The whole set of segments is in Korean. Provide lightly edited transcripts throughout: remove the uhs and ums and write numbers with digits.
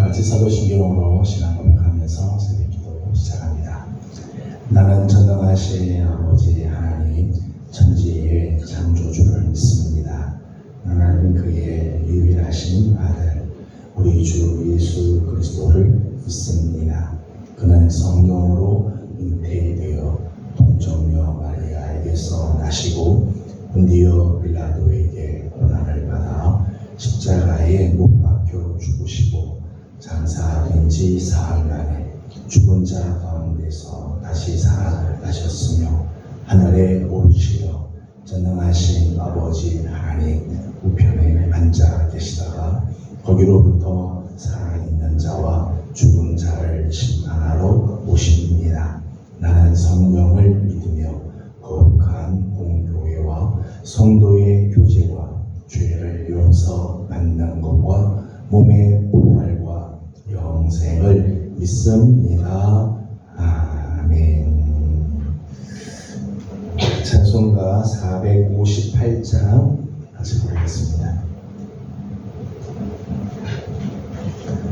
같이 사도신경으로 신앙 고백하면서 새벽기도 시작합니다. 나는 전능하신 아버지 하나님 천지의 창조주를 믿습니다. 나는 그의 유일하신 아들 우리 주 예수 그리스도를 믿습니다. 그는 성령으로 잉태되어 동정녀 마리아에게서 나시고 본디오 빌라도에게 고난을 받아 십자가에 못 박혀 죽으시고 장사된 지 사흘 만에 죽은 자 가운데서 다시 살아나셨으며 하늘에 오르시어 전능하신 아버지 하나님 우편에 앉아 계시다가 거기로부터 살아있는 자와 죽은 자를 심판하러 오십니다. 나는 성령을 믿으며 거룩한 공교회와 성도의 교제와 죄를 용서받는 것과 몸의 부활과 영생을 믿습니다. 아멘. 찬송가 458장 같이 부르겠습니다.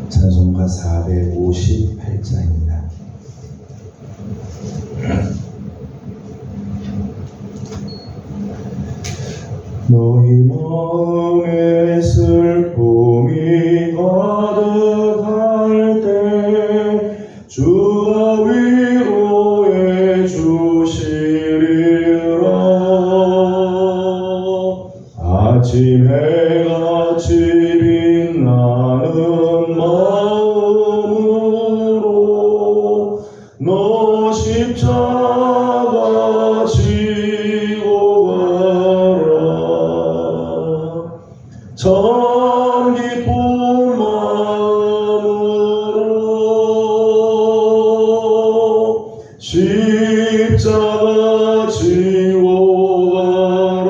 찬송가 458장입니다. 너희 마음에 슬픔이 가득할 때 주가 위로해 주시리라. 아침 해같이 빛나는 마음으로 너 십자가 지고 참 기쁜 마음으로 십자가 지고 가라.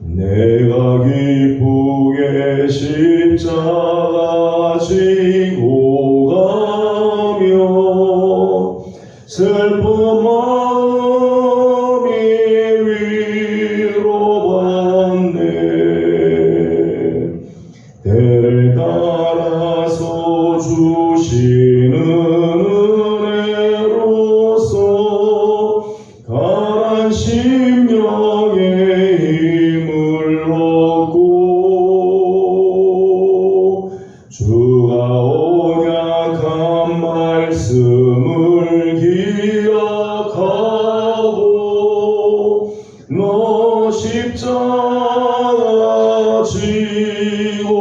내가 기쁘게 십자가 지고 가며 슬픈 마음이 때를 따라서 주시는 은혜로서 가난 심령의 힘을 얻고 주가 언약한 말씀을 기억하고 너 십자가 지고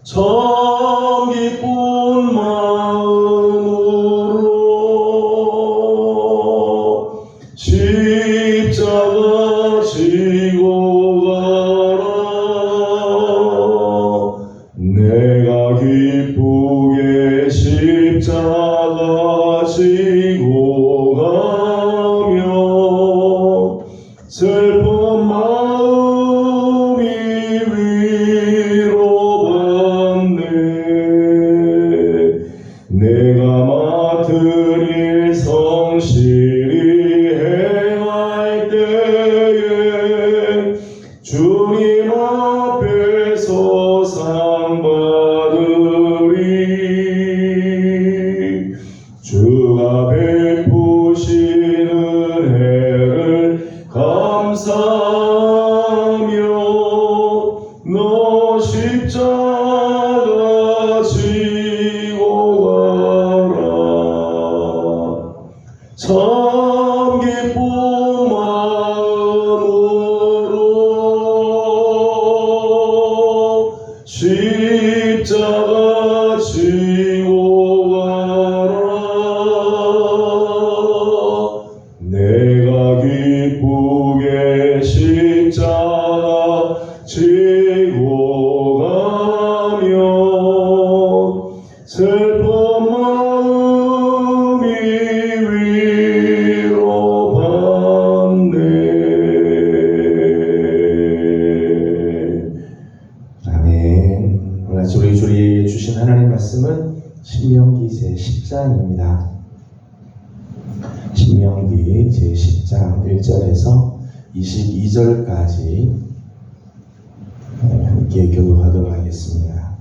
참 기쁜 마음으로 십자가 지고 가라. 내가 기쁘게 십자가 지고 가며 슬픈 마음이 내가 맡을 일 성실히 행할 때에 주님 앞에서 상 받으리. 주가 베푸신 은혜를 감사하며 너 십자가 지고 참 기쁜 마음으로 십자가 지고 가라. 내가 기쁘게 십자가 지고 가며 슬픈 마음이 위로받네. 아멘. 오늘 아침 우리 주님이 주신 하나님 말씀은 신명기 제10장입니다. 신명기 제10장 1절에서 22절까지 함께 교독하도록 하겠습니다.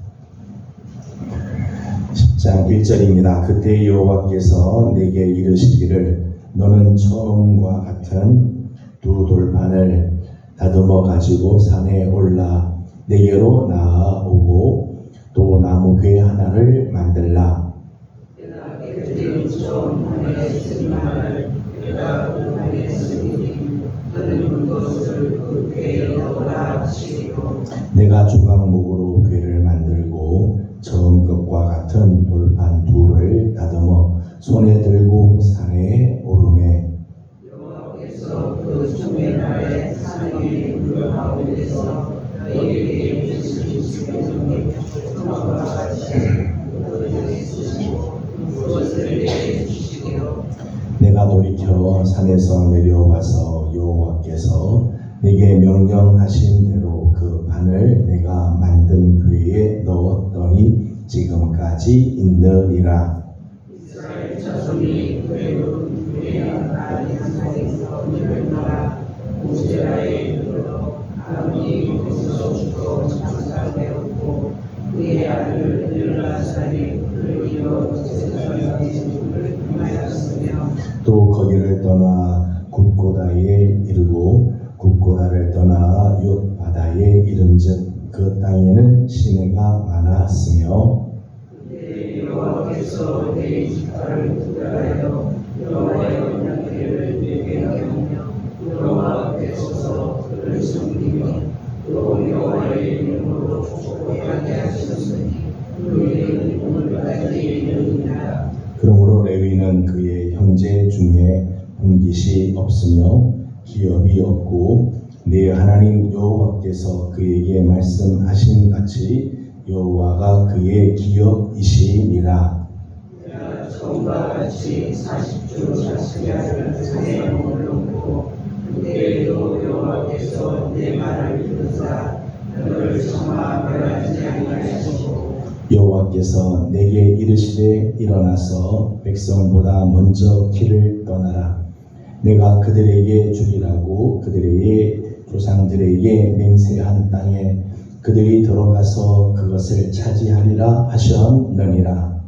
10장 1절입니다. 그때 여호와께서 내게 이르시기를 너는 처음과 같은 두 돌판을 다듬어 가지고 산에 올라 내게로 나아오고 또 나무괴 하나를 만들라. 내가 조각목으로 괴를 만들고 처음 것과 같은 돌판 둘을 다듬어 손에 들고 산에 오르매 여호와께서 그 주의 날에 산의 물 가운데서 너희에게 주신 주의 평화와 같이 너희에게 주시고 그것을 내게 주시기로. 내가 돌이켜 산에서 내려와서 여호와께서 내게 명령하신 대로 그 판을 내가 만든 궤에 넣었더니 지금까지 있느니라. 이스라엘 자손이 괴로운 궤의 아니 한상에서 일어나라. 모세라의 이르러 아론이 거기서 죽어 장사되었고 그의 아들 엘라사리 그를 이어 제사장의 직분을 행하였으며 또 거기를 떠나 굿고다에 이르고 굿고다를 떠나 욤바다에 이른즉 그 땅에는 시내가 많았으며 여호와께서 내 지파를 구별하여 여호와의 언약궤를 내게 하며 여호와께서 그를 섬기며 또 여호와의 이름으로 축복하게 하셨으니 그의 이름을까지 이르니라. 그러므로 레위는 그의 형제 중에 분깃이 없으며 기업이 없고 내 하나님 여호와께서 그에게 말씀하신 같이 여호와가 그의 기업이시니라. 내가 처음과 같이 40주 자식야를 산에 올려놓고 그때에도 여호와께서 내 말을 듣사 너를 차마 멸하지 아니하시고 여호와께서 내게 이르시되 일어나서 백성보다 먼저 길을 떠나라. 내가 그들에게 주리라고 그들의 조상들에게 맹세한 땅에 그들이 들어가서 그것을 차지하리라 하셨느니라.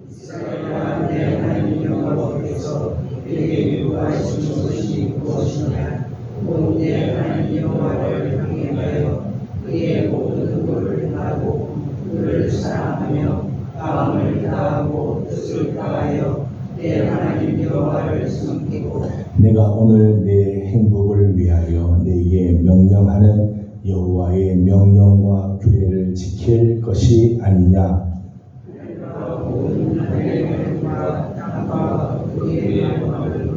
이스라엘아 내 하나님 여호와께서 내게 요구하신 것이 무엇이냐. 곧 내 하나님 여호와를 향하여 그의 모든 것을 행하고 그를 사랑하며 마음을 다하고 뜻을 다하여 내 하나님 여호와를 섬기고. 내가 오늘 내 행복을 위하여 내게 명령하는 여호와의 명령과 규례를 지킬 것이 아니냐. 내가 온 하늘과 땅과 그의 영광을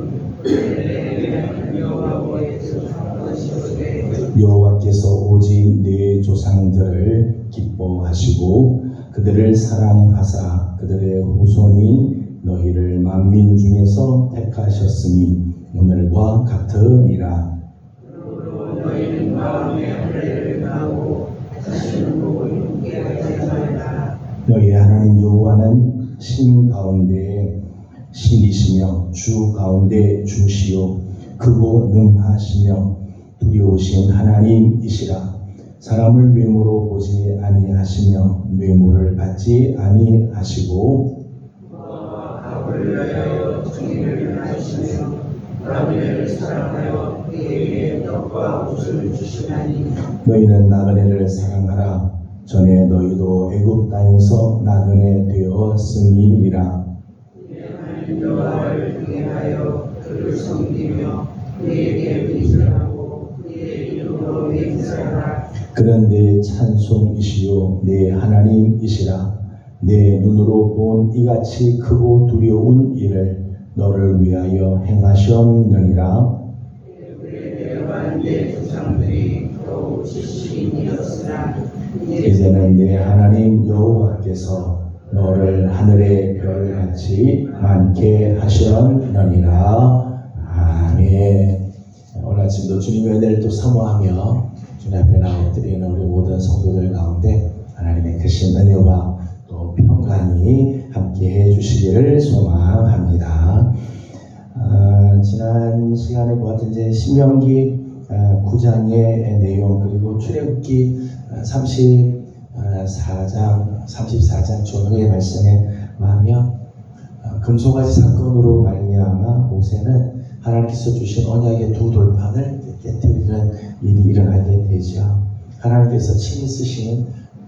내 하나님 여호와께서 하시되 여호와께서 오직 내 조상들을 기뻐하시고 그들을 사랑하사 그들의 후손이 너희를 만민 중에서 택하셨으니 오늘과 같으니라. 그러므로 너희는 마음에 할례를 하고 다시는 복을 얻게 하지 말라. 너희 하나님 여호와는 신 가운데 신이시며 주 가운데 주시요 크고 능하시며 두려우신 하나님이시라. 사람을 외모로 보지 아니하시며 뇌물을 받지 아니하시고 악을 위하여 정의를 하시며 나그네를 사랑하여 그에게 떡과 옷을 주시나니. 너희는 나그네를 사랑하라. 전에 너희도 애굽 땅에서 나그네 되었음이니라. 내 하나님 여호와를 향하여 그를 섬기며 그에게 맹세하고 그의 이름으로 맹세하라. 그는 내 찬송이시요 내 하나님이시라. 내 눈으로 본 이같이 크고 두려운 일을 너를 위하여 행하셨느니라. 내가 내 조상들이 더욱 지식인이었으나 이제는 내 하나님 여호와께서 너를 하늘의 별같이 많게 하셨느니라. 아멘. 오늘 아침도 주님의 은혜를 또 사모하며 주님 앞에 나와드리는 우리 모든 성도들 가운데 하나님의 크신 은혜와 또 평강이 함께 해주시기를 소망합니다. 지난 시간에 보았던 이제 신명기 9장의 내용 그리고 출애굽기 34장 조명의 말씀에 의하면 금송아지 사건으로 말미암아 모세는 하나님께서 주신 언약의 두 돌판을 깨뜨리는 일이 일어나게 되죠. 하나님께서 친히 쓰시는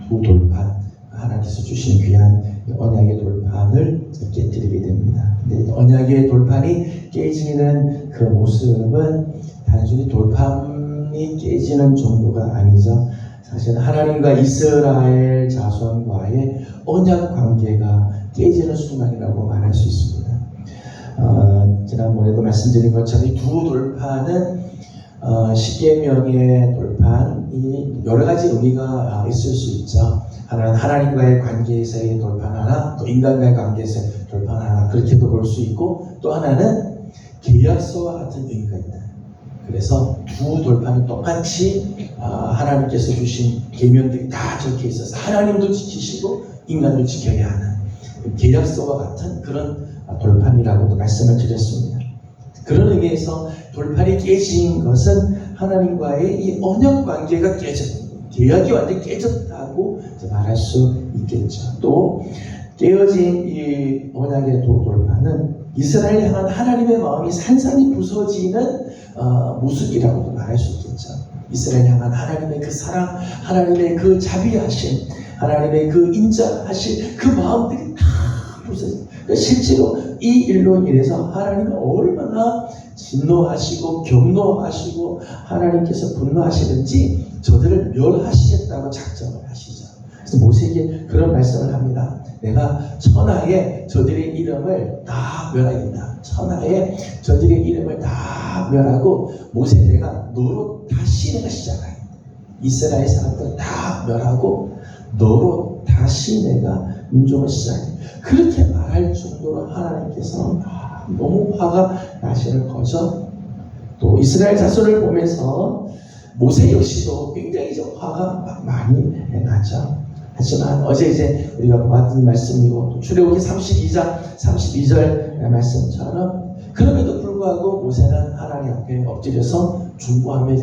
두 돌판, 하나님께서 주신 귀한 언약의 돌판을 깨뜨리게 됩니다. 근데 언약의 돌판이 깨지는 그 모습은 단순히 돌판이 깨지는 정도가 아니죠. 사실 하나님과 이스라엘 자손과의 언약 관계가 깨지는 순간이라고 말할 수 있습니다. 지난번에도 말씀드린 것처럼 이 두 돌판은 십계명의 돌판이 여러 가지 의미가 있을 수 있죠. 하나는 하나님과의 관계에서의 돌판 하나, 또 인간과의 관계에서의 돌판 하나, 그렇게도 볼 수 있고, 또 하나는 계약서와 같은 의미가 있다. 그래서 두 돌판은 똑같이 하나님께서 주신 계명들이 다 적혀 있어서 하나님도 지키시고 인간도 지켜야 하는 계약서와 같은 그런 돌판이라고도 말씀을 드렸습니다. 그런 의미에서 돌판이 깨진 것은 하나님과의 이 언약 관계가 계약이 완전히 깨졌다고 말할 수 있겠죠. 또 깨어진 이 언약의 두 돌판은 이스라엘을 향한 하나님의 마음이 산산이 부서지는 모습이라고도 말할 수 있겠죠. 이스라엘을 향한 하나님의 그 사랑, 하나님의 그 자비하심, 하나님의 그 인자하심, 그 마음들이 다 부서져요. 실제로 이 일로 인해서 하나님은 얼마나 진노하시고 경노하시고 하나님께서 분노하시는지 저들을 멸하시겠다고 작정을 하시죠. 그래서 모세에게 그런 말씀을 합니다. 내가 천하에 저들의 이름을 다 멸하겠다. 천하에 저들의 이름을 다 멸하고 모세 내가 너로 다시 내가 시작하겠다. 이스라엘 사람들 다 멸하고 너로 다시 내가 민족을 시작하겠다. 그렇게 말할 정도로 하나님께서 너무 화가 나시는 거죠. 또 이스라엘 자손을 보면서 모세 역시도 굉장히 화가 많이 나죠. 하지만 어제 이제 우리가 보았던 말씀이고 또 출애굽기 32장 32절 말씀처럼 그럼에도 불구하고 모세는 하나님 앞에 엎드려서 중보하며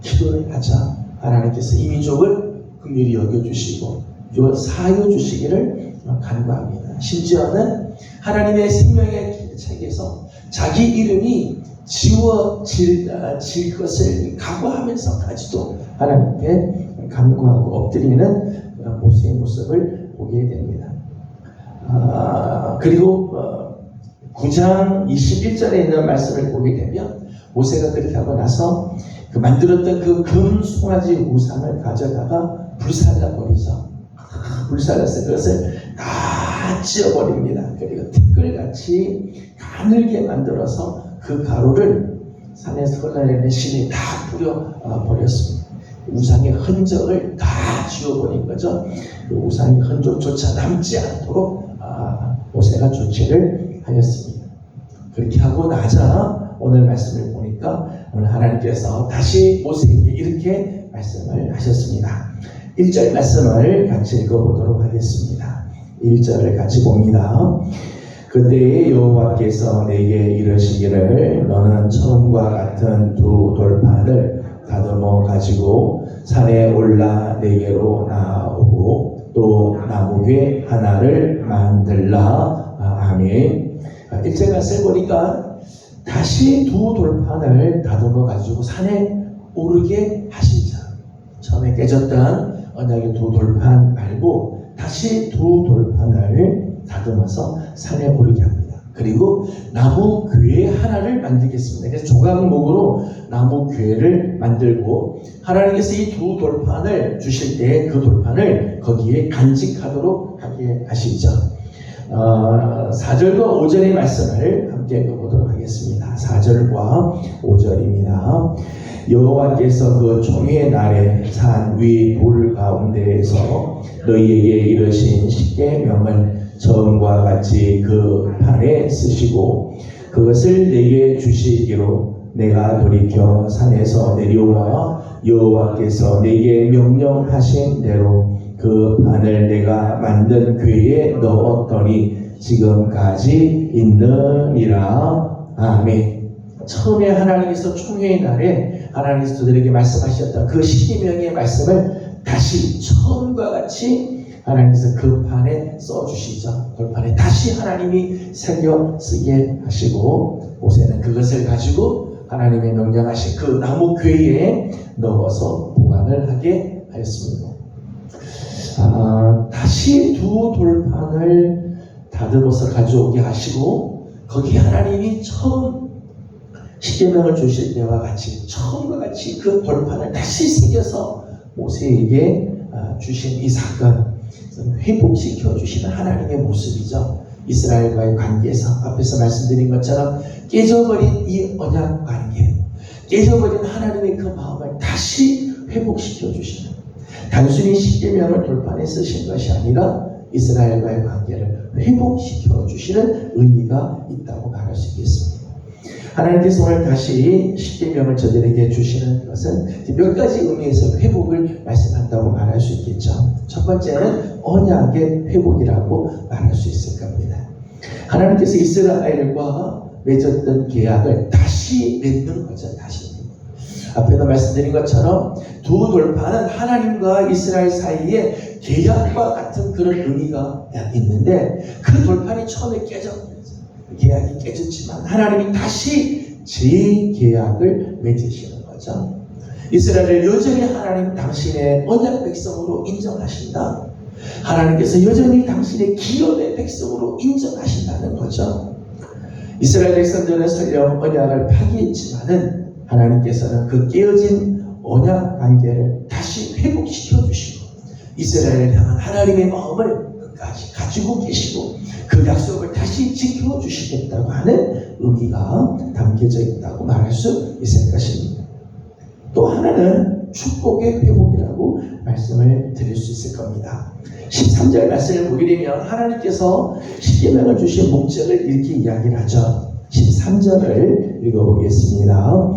기도를 하자. 하나님께서 이 민족을 긍휼히 여겨주시고 사유 주시기를 간구합니다. 심지어는 하나님의 생명의 책에서 자기 이름이 지워질 것을 각오하면서까지도 하나님께 간구하고 엎드리는 모세의 모습을 보게 됩니다. 그리고 9장 21절에 있는 말씀을 보게 되면 모세가 그렇게 하고 나서 그 만들었던 그 금 송아지 우상을 가져다가 불살라 버리죠. 불살라서 그것을 다 찌어버립니다. 그리고 티끌같이 가늘게 만들어서 그 가루를 산에서 흘러내리는 신이 다 뿌려버렸습니다. 우상의 흔적을 다 지워버린 거죠. 그 우상의 흔적조차 남지 않도록 모세가 조치를 하였습니다. 그렇게 하고 나자 오늘 말씀을 보니까 오늘 하나님께서 다시 모세에게 이렇게 말씀을 하셨습니다. 1절 말씀을 같이 읽어보도록 하겠습니다. 1절을 같이 봅니다. 그때에 여호와께서 내게 이르시기를 너는 처음과 같은 두 돌판을 다듬어 가지고 산에 올라 내게로 나오고 또 나무괴 하나를 만들라. 아멘. 1절 말씀을 보니까 다시 두 돌판을 다듬어 가지고 산에 오르게 하시자. 처음에 깨졌던 언약의 두 돌판 말고 다시 두 돌판을 다듬어서 산에 오르게 합니다. 그리고 나무 궤 하나를 만들겠습니다. 그래서 조각목으로 나무 궤를 만들고 하나님께서 이 두 돌판을 주실 때 그 돌판을 거기에 간직하도록 하게 하시죠. 4절과 5절의 말씀을 함께 읽어보도록 하겠습니다. 4절과 5절입니다. 여호와께서 그 총회 날에 산 위 불 가운데에서 너희에게 이르신 십계명을 처음과 같이 그 판에 쓰시고 그것을 내게 주시기로 내가 돌이켜 산에서 내려와 여호와께서 내게 명령하신 대로 그 판을 내가 만든 궤에 넣었더니 지금까지 있느니라. 아멘. 처음에 하나님께서 총회의 날에 하나님께서 저들에게 말씀하셨던 그 십계명의 말씀을 다시 처음과 같이 하나님께서 그 판에 써주시죠. 돌판에 다시 하나님이 새겨 쓰게 하시고 모세는 그것을 가지고 하나님의 명령하신 그 나무 궤에 넣어서 보관을 하게 하였습니다. 다시 두 돌판을 다듬어서 가져오게 하시고 거기에 하나님이 처음 십계명을 주실 때와 같이 처음과 같이 그 돌판을 다시 새겨서 모세에게 주신 이 사건, 회복시켜 주시는 하나님의 모습이죠. 이스라엘과의 관계에서 앞에서 말씀드린 것처럼 깨져버린 이 언약 관계, 깨져버린 하나님의 그 마음을 다시 회복시켜 주시는, 단순히 십계명을 돌판에 쓰신 것이 아니라 이스라엘과의 관계를 회복시켜 주시는 의미가 있다고 말할 수 있겠습니다. 하나님께서 오늘 다시 십계명을 저들에게 주시는 것은 몇 가지 의미에서 회복을 말씀한다고 말할 수 있겠죠. 첫 번째는 언약의 회복이라고 말할 수 있을 겁니다. 하나님께서 이스라엘과 맺었던 계약을 다시 맺는 거죠. 다시. 앞에도 말씀드린 것처럼 두 돌판은 하나님과 이스라엘 사이에 계약과 같은 그런 의미가 있는데 그 돌판이 처음에 깨졌어요. 계약이 깨졌지만 하나님이 다시 재계약을 맺으시는 거죠. 이스라엘을 여전히 하나님 당신의 언약 백성으로 인정하신다. 하나님께서 여전히 당신의 기업의 백성으로 인정하신다는 거죠. 이스라엘 백성들은 설령 언약을 파기했지만은 하나님께서는 그 깨어진 언약 관계를 다시 회복시켜 주시고 이스라엘을 향한 하나님의 마음을 끝까지 가지고 계시고 그 약속을 다시 지켜주시겠다고 하는 의미가 담겨져 있다고 말할 수 있을 것입니다. 또 하나는 축복의 회복이라고 말씀을 드릴 수 있을 겁니다. 13절 말씀을 보게 되면 하나님께서 십계명을 주신 목적을 이렇게 이야기를 하죠. 13절을 읽어보겠습니다.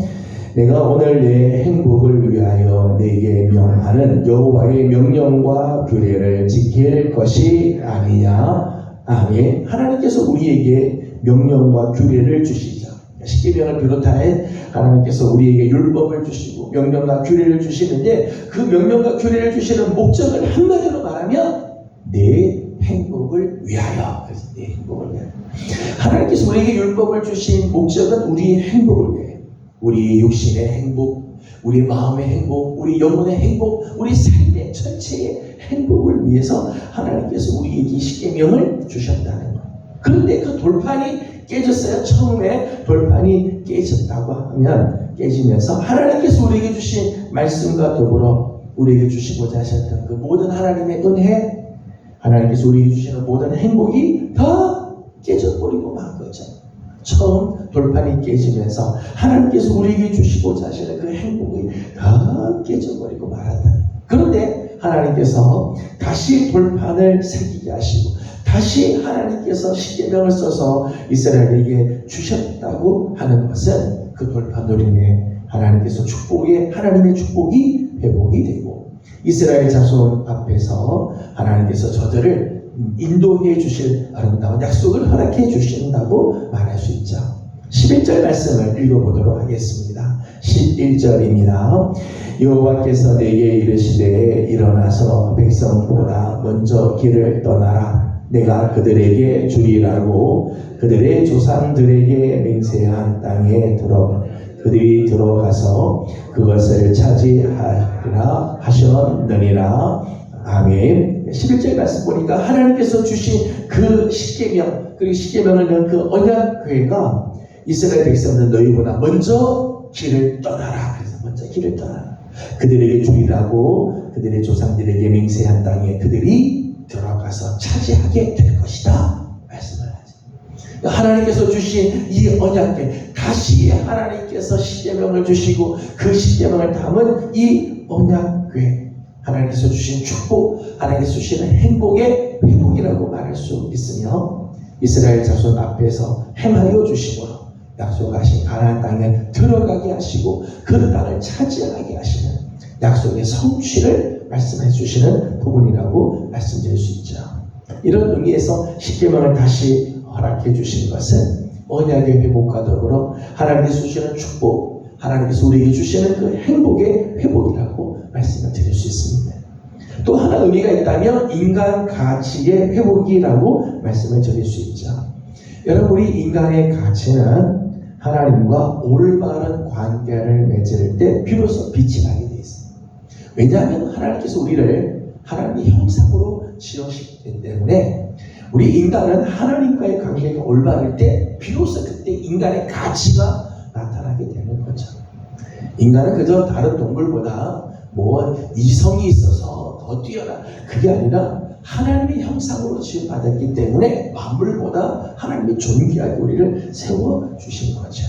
내가 오늘 내 행복을 위하여 내게 명하는 여호와의 명령과 규례를 지킬 것이 아니냐. 아멘. 하나님께서 우리에게 명령과 규례를 주시죠. 십계명을 비롯하여 하나님께서 우리에게 율법을 주시고 명령과 규례를 주시는데 그 명령과 규례를 주시는 목적을 한마디로 말하면 내 행복을 위하여. 그래서 내 행복을 위하여. 하나님께서 우리에게 율법을 주신 목적은 우리의 행복을 위해. 우리 육신의 행복, 우리 마음의 행복, 우리 영혼의 행복, 우리 삶의 전체의 행복을 위해서 하나님께서 우리에게 십계명을 주셨다는 거예요. 그런데 그 돌판이 깨졌어요. 처음에 돌판이 깨졌다고 하면 깨지면서 하나님께서 우리에게 주신 말씀과 더불어 우리에게 주시고자 하셨던 그 모든 하나님의 은혜, 하나님께서 우리에게 주시는 모든 행복이 다 깨져버리고 만 거죠. 처음 돌판이 깨지면서 하나님께서 우리에게 주시고자 하시는 그 행복이 다 깨져버리고 말았다. 그런데 하나님께서 다시 돌판을 새기게 하시고 다시 하나님께서 십계명을 써서 이스라엘에게 주셨다고 하는 것은 그 돌판으로 인해 하나님께서 하나님의 축복이 회복이 되고 이스라엘 자손 앞에서 하나님께서 저들을 인도해 주실 아름다운 약속을 허락해 주신다고 말할 수 있죠. 11절 말씀을 읽어보도록 하겠습니다. 11절입니다. 여호와께서 내게 이르시되 일어나서 백성보다 먼저 길을 떠나라. 내가 그들에게 주리라고 그들의 조상들에게 맹세한 땅에 그들이 들어가서 그것을 차지하리라 하셨느니라. 아멘. 11절 말씀 보니까 하나님께서 주신 그 십계명, 그리고 십계명을 넣은 그 언약궤가 이스라엘 백성들 너희보다 먼저 길을 떠나라. 그래서 먼저 길을 떠나라. 그들에게 주리라고 그들의 조상들에게 맹세한 땅에 그들이 들어가서 차지하게 될 것이다. 말씀을 하죠. 하나님께서 주신 이 언약궤, 다시 하나님께서 십계명을 주시고 그 십계명을 담은 이 언약궤, 하나님께서 주신 축복, 하나님께서 주시는 행복의 회복이라고 말할 수 있으며 이스라엘 자손 앞에서 행하여 주시고 약속하신 가나안 땅에 들어가게 하시고 그 땅을 차지하게 하시는 약속의 성취를 말씀해 주시는 부분이라고 말씀드릴 수 있죠. 이런 의미에서 십계명을 다시 허락해 주신 것은 언약의 회복과 더불어 하나님께서 주시는 축복, 하나님께서 우리에게 주시는 그 행복의 회복이라고 말씀을 드릴 수 있습니다. 또 하나 의미가 있다면 인간 가치의 회복이라고 말씀을 드릴 수 있죠. 여러분, 우리 인간의 가치는 하나님과 올바른 관계를 맺을 때 비로소 빛이 나게 되어 있습니다. 왜냐하면 하나님께서 우리를 하나님의 형상으로 지으셨기 때문에 우리 인간은 하나님과의 관계가 올바를 때 비로소 그때 인간의 가치가 나타나게 되는 거죠. 인간은 그저 다른 동물보다 이성이 있어서 더 뛰어나, 그게 아니라 하나님의 형상으로 지음받았기 때문에 만물보다 하나님이 존귀하게 우리를 세워주신 거죠.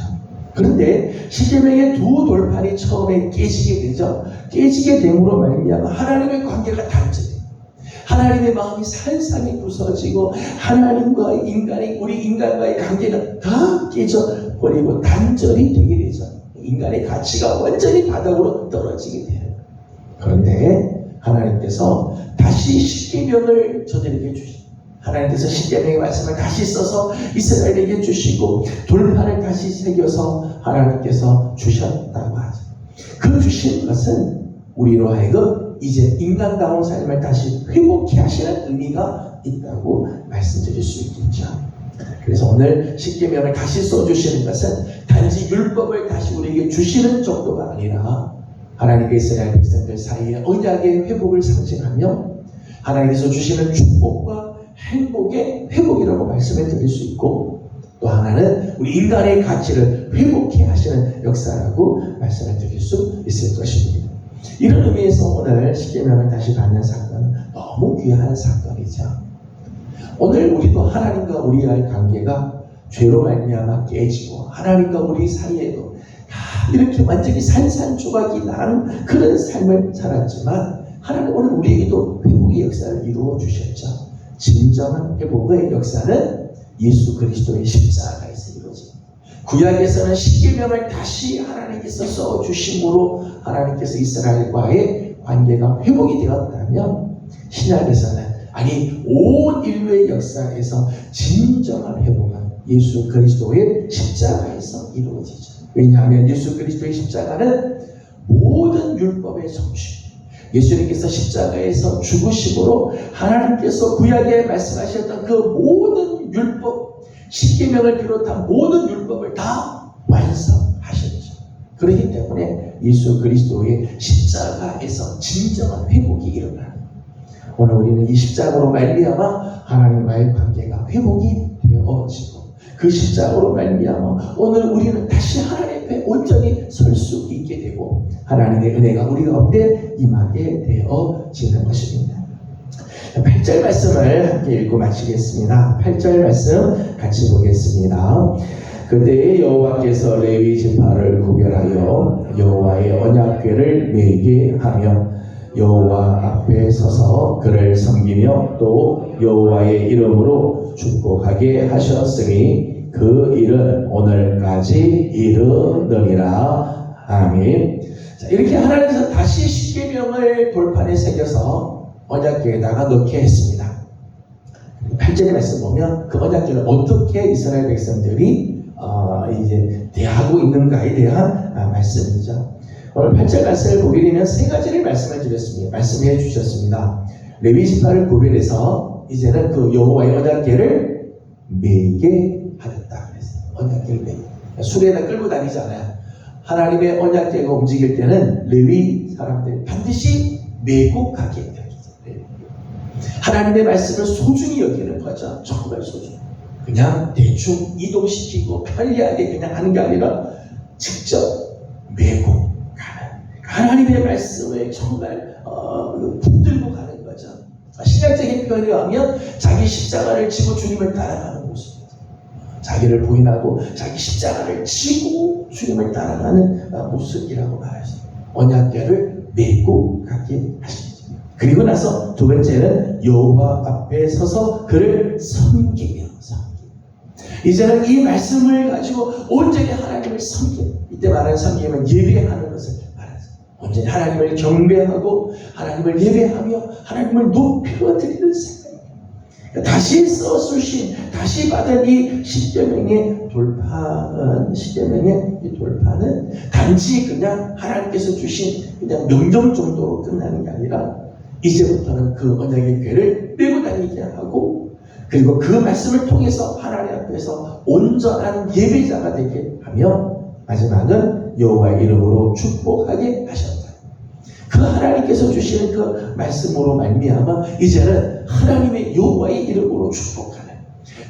그런데 십계명의 두 돌판이 처음에 깨지게 되죠. 깨지게 됨으로 말미암아 하나님의 관계가 단절해요. 하나님의 마음이 살상이 부서지고 하나님과 우리 인간과의 관계가 다 깨져버리고 단절이 되게 되죠. 인간의 가치가 완전히 바닥으로 떨어지게 돼요. 그런데 하나님께서 다시 십계명을 저들에게 주시고, 하나님께서 십계명의 말씀을 다시 써서 이스라엘에게 주시고 돌판을 다시 새겨서 하나님께서 주셨다고 하죠. 그 주신 것은 우리로 하여금 이제 인간다운 삶을 다시 회복케 하시는 의미가 있다고 말씀드릴 수 있겠죠. 그래서 오늘 십계명을 다시 써주시는 것은 단지 율법을 다시 우리에게 주시는 정도가 아니라 하나님과 이스라엘 백성들 사이의 언약의 회복을 상징하며 하나님께서 주시는 축복과 행복의 회복이라고 말씀을 드릴 수 있고, 또 하나는 우리 인간의 가치를 회복케 하시는 역사라고 말씀을 드릴 수 있을 것입니다. 이런 의미에서 오늘 십계명을 다시 받는 사건은 너무 귀한 사건이죠. 오늘 우리도 하나님과 우리와의 관계가 죄로 말미암아 깨지고 하나님과 우리 사이에도 이렇게 완전히 산산조각이 난 그런 삶을 살았지만 하나님 오늘 우리에게도 회복의 역사를 이루어 주셨죠. 진정한 회복의 역사는 예수 그리스도의 십자가에서 이루어집니다. 구약에서는 십계명을 다시 하나님께서 써주심으로 하나님께서 이스라엘과의 관계가 회복이 되었다면, 신약에서는 온 인류의 역사에서 진정한 회복은 예수 그리스도의 십자가에서 이루어지죠. 왜냐하면 예수 그리스도의 십자가는 모든 율법의 성취, 예수님께서 십자가에서 죽으심으로 하나님께서 구약에 말씀하셨던 그 모든 율법, 십계명을 비롯한 모든 율법을 다 완성하셨죠. 그렇기 때문에 예수 그리스도의 십자가에서 진정한 회복이 일어나는, 오늘 우리는 이 십자가로 말미암아 하나님과의 관계가 회복이 되어지고, 그 십자가로 말미암아 오늘 우리는 다시 하나님 앞에 온전히 설 수 있게 되고 하나님의 은혜가 우리 가운데 임하게 되어지는 것입니다. 8절 말씀을 함께 읽고 마치겠습니다. 8절 말씀 같이 보겠습니다. 그때 여호와께서 레위 지파를 구별하여 여호와의 언약궤를 매게 하며 여호와 앞에 서서 그를 섬기며 또 여호와의 이름으로 축복하게 하셨으니 그 일은 오늘까지 이르느니라. 아멘. 자, 이렇게 하나님께서 다시 십계명을 돌판에 새겨서 언약궤에다가 넣게 했습니다. 8절의 말씀 보면 그 언약궤를 어떻게 이스라엘 백성들이 이제 대하고 있는가에 대한 말씀이죠. 오늘 8절 말씀을 보게 되면 세 가지를 말씀을 드렸습니다. 말씀해 주셨습니다. 레위 지파를 구별해서 이제는 그 여호와의 언약궤를 매게 하였다 그랬어요. 언약궤를 매게. 수레에다 끌고 다니지 않아요. 하나님의 언약궤가 움직일 때는 레위 사람들이 반드시 메고 가게 됩니다. 하나님의 말씀을 소중히 여기는 거죠. 정말 소중히. 그냥 대충 이동시키고 편리하게 그냥 하는 게 아니라 직접 메고 가는, 하나님의 말씀을 정말 붙들고 가는 거죠. 신약적인 표현에 하면 자기 십자가를 지고 주님을 따라가는 모습이죠. 자기를 부인하고 자기 십자가를 지고 주님을 따라가는 모습이라고 말하죠. 언약궤를 메고 가게 하십니다. 그리고 나서 두 번째는 여호와 앞에 서서 그를 섬기며. 이제는 이 말씀을 가지고 온전히 하나님을 섬기는, 이때 말하는 섬김은 예배하는 것을 말하죠. 온전히 하나님을 경배하고 하나님을 예배하며 하나님을 높여드리는 생각입니다. 다시 써주신, 다시 받은 이 십계명의 돌파는 단지 그냥 하나님께서 주신 그냥 명령 정도로 끝나는 게 아니라 이제부터는 그 언약의 궤를 메고 다니게 하고 그리고 그 말씀을 통해서 하나님 앞에서 온전한 예배자가 되게 하며 마지막은 여호와의 이름으로 축복하게 하셨다. 그 하나님께서 주시는 그 말씀으로 말미암아 이제는 하나님의 여호와의 이름으로 축복하는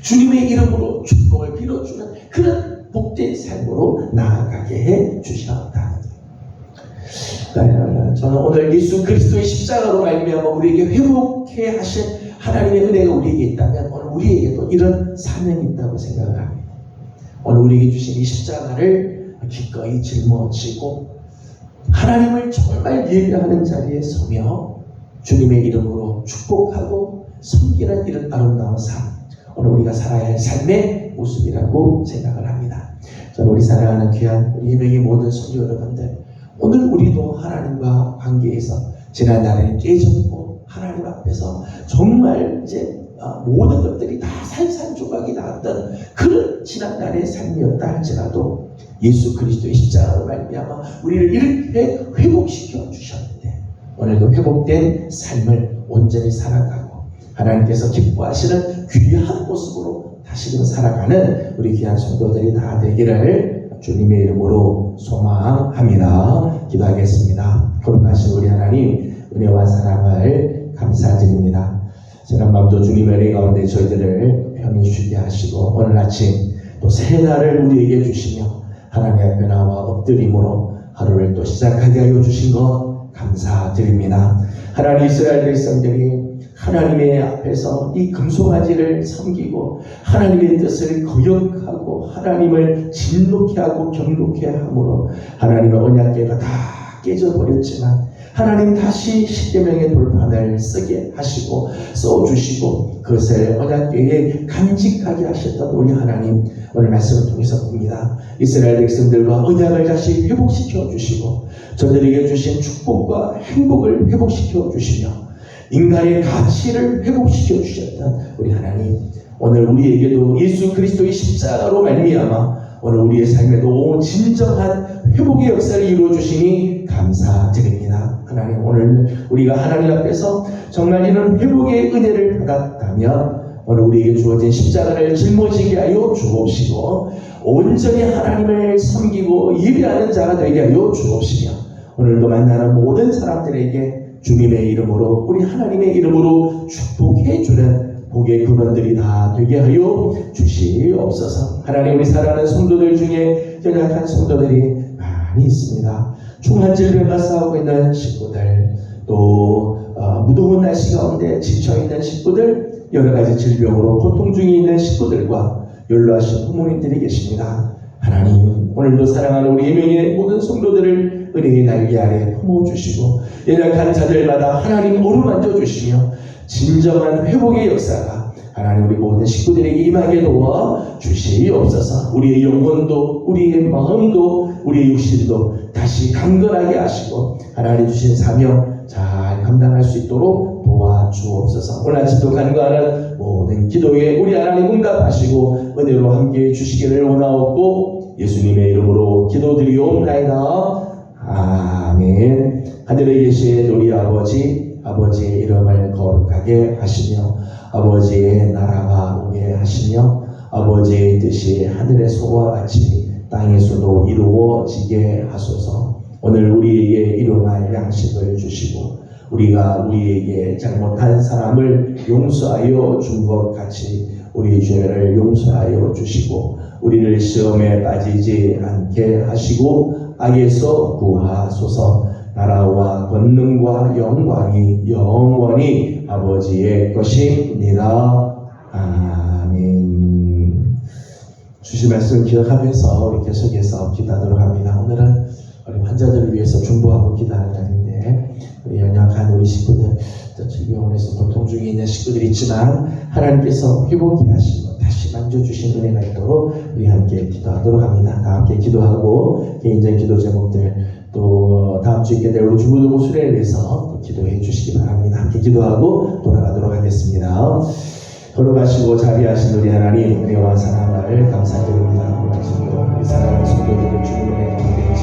주님의 이름으로 축복을 빌어주는 그런 복된 삶으로 나아가게 해 주셨다. 저는 오늘 예수 그리스도의 십자가로 말미암아 우리에게 회복해 하신 하나님의 은혜가 우리에게 있다면 오늘 우리에게도 이런 사명이 있다고 생각을 합니다. 오늘 우리에게 주신 이 십자가를 기꺼이 짊어지고 하나님을 정말 예배하는 자리에 서며 주님의 이름으로 축복하고 섬기는 이런 아름다운 삶, 오늘 우리가 살아야 할 삶의 모습이라고 생각을 합니다. 저는 우리 사랑하는 귀한 우리 예명의 모든 성도 여러분들, 오늘 우리도 하나님과 관계에서 지난날에 깨졌고 하나님 앞에서 정말 이제 모든 것들이 다 산산조각이 나왔던 그런 지난날의 삶이었다 할지라도 예수 그리스도의 십자가로 말미암아 우리를 이렇게 회복시켜 주셨는데 오늘도 회복된 삶을 온전히 살아가고 하나님께서 기뻐하시는 귀한 모습으로 다시금 살아가는 우리 귀한 성도들이 다 되기를 주님의 이름으로 소망합니다. 기도하겠습니다. 거룩하신 우리 하나님, 은혜와 사랑을 감사드립니다. 지난 밤도 주님의 은혜 가운데 저희들을 편히 쉬게 하시고 오늘 아침 또 새 날을 우리에게 주시며 하나님 앞에 나와 엎드림으로 하루를 또 시작하게 하여 주신 것 감사드립니다. 하나님, 이스라엘 백성들이 하나님의 앞에서 이 금송아지를 섬기고 하나님의 뜻을 거역하고 하나님을 진노케 하고 경노케 함으로 하나님의 언약궤가 다 깨져버렸지만 하나님 다시 십계명의 돌판을 쓰게 하시고 써주시고 그것을 언약궤에 간직하게 하셨던 우리 하나님, 오늘 말씀을 통해서 봅니다. 이스라엘 백성들과 언약을 다시 회복시켜 주시고 저들에게 주신 축복과 행복을 회복시켜 주시며 인간의 가치를 회복시켜 주셨던 우리 하나님, 오늘 우리에게도 예수 그리스도의 십자가로 말미암아 오늘 우리의 삶에도 진정한 회복의 역사를 이루어 주시니 감사드립니다. 하나님, 오늘 우리가 하나님 앞에서 정말 이런 회복의 은혜를 받았다면 오늘 우리에게 주어진 십자가를 짊어지게 하여 주옵시고 온전히 하나님을 섬기고 예배하는 자가 되게 하여 주옵시며 오늘도 만나는 모든 사람들에게 주님의 이름으로 우리 하나님의 이름으로 축복해 주는 복의 근원들이 다 되게 하여 주시옵소서. 하나님, 우리 사랑하는 성도들 중에 연약한 성도들이 많이 있습니다. 중한 질병과 싸우고 있는 식구들, 또 무더운 날씨 가운데 지쳐있는 식구들, 여러가지 질병으로 고통 중에 있는 식구들과 연로하신 부모님들이 계십니다. 하나님, 오늘도 사랑하는 우리 예명의 모든 성도들을 은혜의 날개 아래 품어주시고 연약한 자들마다 하나님 어루만져 주시며 진정한 회복의 역사가 하나님 우리 모든 식구들에게 임하게 도와 주시옵소서. 우리의 영혼도 우리의 마음도 우리의 육신도 다시 강건하게 하시고 하나님 주신 사명 잘 감당할 수 있도록 도와주옵소서. 오늘 아침도 간구하는 모든 기도에 우리 하나님 응답하시고 은혜로 함께해 주시기를 원하옵고 예수님의 이름으로 기도드리옵나이다. 아멘. 하늘에 계신 우리 아버지의 이름을 거룩하게 하시며 아버지의 나라가 오게 하시며 아버지의 뜻이 하늘에서와 같이 땅에서도 이루어지게 하소서. 오늘 우리에게 일용할 양식을 주시고 우리가 우리에게 잘못한 사람을 용서하여 준 것 같이 우리의 죄를 용서하여 주시고 우리를 시험에 빠지지 않게 하시고 악에서 구하소서. 나라와 권능과 영광이 영원히 아버지의 것입니다. 아멘. 주신 말씀 기억하면서 우리 계속해서 기도하도록 합니다. 오늘은 우리 환자들을 위해서 중보하고 기도하는 날인데 우리 연약한 우리 식구들, 질병원에서 고통 중에 있는 식구들이 있지만 하나님께서 회복케 하시고 다시 만져주신 은혜가 있도록 우리 함께 기도하도록 합니다. 다 함께 기도하고 개인적인 기도 제목들 또 다음 주 있게 될 우리 중고등부 수련회를 위해서 기도해 주시기 바랍니다. 함께 기도하고 돌아가도록 하겠습니다. 걸어가시고 자비하신 우리 하나님, 은혜와 사랑을 감사드립니다. 우리 사랑하는 성도들을 주님의 가운데